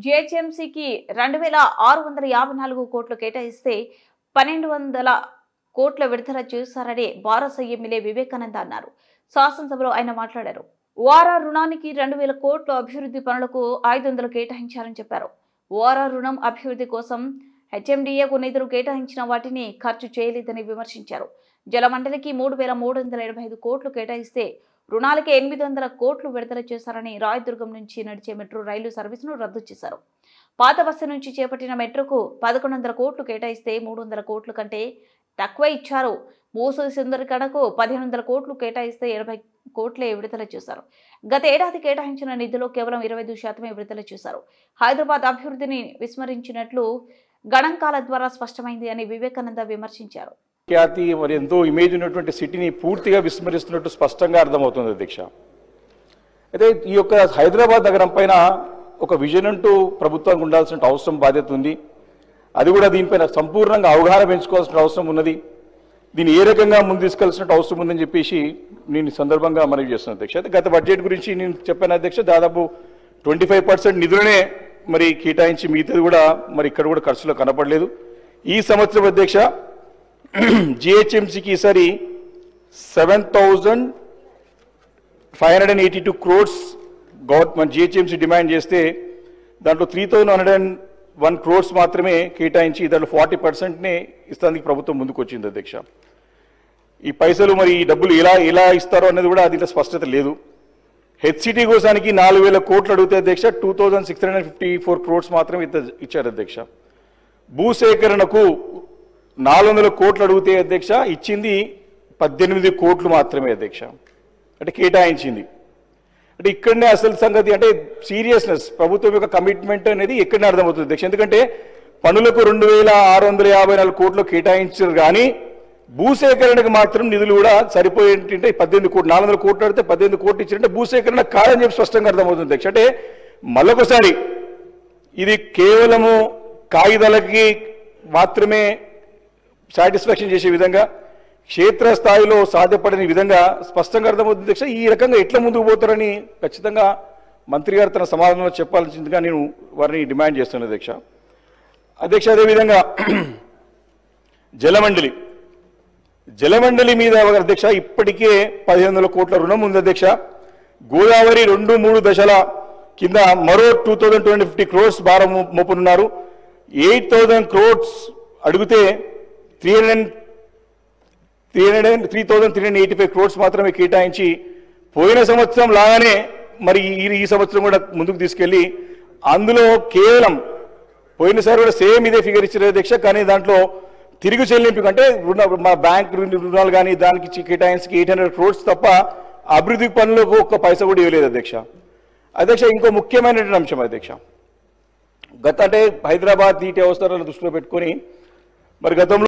జీహెచ్ఎంసీకి 2654 కోట్లు కేటాయిస్తే 1200 కోట్ల విడుదల చేశారని బారస ఎమ్మెల్యే వివేకానంద అన్నారు. శాసనసభలో ఆయన మాట్లాడారు. ఓఆర్ఆర్ రుణానికి 2000 కోట్ల అభివృద్ధి పనులకు 500 కేటాయించారని చెప్పారు. ఓఆర్ఆర్ రుణం అభివృద్ధి కోసం హెచ్ఎండిఏకు నిధులు కేటాయించిన వాటిని ఖర్చు చేయలేదని విమర్శించారు. జలమండలికి 3385 కోట్లు కేటాయిస్తే రుణాలకి 800 కోట్లు విడుదల చేశారని, రాయదుర్గం నుంచి నడిచే మెట్రో రైలు సర్వీసును రద్దు చేశారు. పాత బస్సు నుంచి చేపట్టిన మెట్రోకు 1100 కోట్లు కేటాయిస్తే 300 కోట్ల కంటే తక్కువ ఇచ్చారు. మూసీ సుందరికడకు 1500 కోట్లు కేటాయిస్తే 80 కోట్లే విడుదల చేశారు. గత ఏడాది కేటాయించిన నిధులు కేవలం 25% విడుదల చేశారు. హైదరాబాద్ అభివృద్ధిని విస్మరించినట్లు గణాంకాల ద్వారా స్పష్టమైంది అని వివేకానంద విమర్శించారు. ఖ్యాతి మరి ఎంతో ఇమేజ్ ఉన్నటువంటి సిటీని పూర్తిగా విస్మరిస్తున్నట్టు స్పష్టంగా అర్థమవుతుంది అధ్యక్ష. అయితే ఈ యొక్క హైదరాబాద్ నగరం పైన ఒక విజన్ అంటూ ప్రభుత్వానికి ఉండాల్సిన అవసరం, బాధ్యత ఉంది. అది కూడా దీనిపైన సంపూర్ణంగా అవగాహన పెంచుకోవాల్సిన అవసరం ఉన్నది. దీన్ని ఏ రకంగా ముందు తీసుకెళ్లాల్సిన అవసరం ఉందని చెప్పేసి నేను సందర్భంగా మనవి చేస్తున్నాను అధ్యక్ష. అయితే గత బడ్జెట్ గురించి నేను చెప్పాను అధ్యక్ష, దాదాపు 25% నిధులనే మరి కేటాయించి మిగతాది కూడా మరి ఇక్కడ కూడా ఖర్చులో కనపడలేదు. ఈ సంవత్సరం అధ్యక్ష జీహెచ్ఎంసీకి ఈసారి 7582 క్రోడ్స్ గవర్నమెంట్ జీహెచ్ఎంసీ డిమాండ్ చేస్తే దాంట్లో 3101 క్రోడ్స్ మాత్రమే కేటాయించి దాంట్లో 40%నే ఇస్తానికి ప్రభుత్వం ముందుకు వచ్చింది అధ్యక్ష. ఈ పైసలు మరి ఈ డబ్బులు ఎలా ఇస్తారో అనేది కూడా దీంట్లో స్పష్టత లేదు. హెచ్సిటీ కోసానికి 4000 కోట్లు అడిగితే అధ్యక్ష 2654 క్రోడ్స్ మాత్రమే ఇచ్చారు అధ్యక్ష. భూసేకరణకు 400 కోట్లు అడిగితే అధ్యక్ష ఇచ్చింది 18 కోట్లు మాత్రమే అధ్యక్ష, అంటే కేటాయించింది. అంటే ఇక్కడనే అసలు సంగతి అంటే సీరియస్నెస్ ప్రభుత్వం యొక్క కమిట్మెంట్ అనేది ఇక్కడనే అర్థమవుతుంది అధ్యక్ష. ఎందుకంటే పనులకు 2654 కోట్లు కేటాయించారు కానీ భూసేకరణకు మాత్రం నిధులు కూడా సరిపోయేంటే 18 కోట్లు, 400 కోట్లు అడితే 18 కోట్లు ఇచ్చారంటే భూసేకరణ కాదని చెప్పి స్పష్టంగా అర్థమవుతుంది అధ్యక్ష. అంటే మళ్ళొకసారి ఇది కేవలము కాగితాలకి మాత్రమే సాటిస్ఫాక్షన్ చేసే విధంగా, క్షేత్రస్థాయిలో సాధ్యపడని విధంగా స్పష్టంగా అర్థమవుతుంది అధ్యక్ష. ఈ రకంగా ఎట్లా ముందుకు పోతారని ఖచ్చితంగా మంత్రి గారు తన సమాధానంలో చెప్పాల్సిందిగా నేను వారిని డిమాండ్ చేస్తున్నాను అధ్యక్ష. అదేవిధంగా జలమండలి మీద అధ్యక్ష ఇప్పటికే 1500 కోట్ల రుణం ఉంది అధ్యక్ష. గోదావరి 2-3 దశల కింద మరో 2250 క్రోడ్స్ భారం మోపనున్నారు. 8000 క్రోడ్స్ అడిగితే 3385 క్రోడ్స్ మాత్రమే కేటాయించి పోయిన సంవత్సరం లాగానే మరి ఈ సంవత్సరం కూడా ముందుకు తీసుకెళ్లి అందులో కేవలం పోయినసారి కూడా సేమ్ ఇదే ఫిగర్ ఇచ్చారు అధ్యక్ష. కానీ దాంట్లో తిరిగి చెల్లింపు అంటే మా బ్యాంక్ రుణాలు కానీ దానికి కేటాయించి 800 క్రోడ్స్ తప్ప అభివృద్ధి పనులకు ఒక్క పైసా కూడా ఇవ్వలేదు అధ్యక్ష. ఇంకో ముఖ్యమైనటువంటి అంశం అధ్యక్ష, గత అంటే హైదరాబాద్ నీటి అవసరాలను దృష్టిలో పెట్టుకొని మరి గతంలో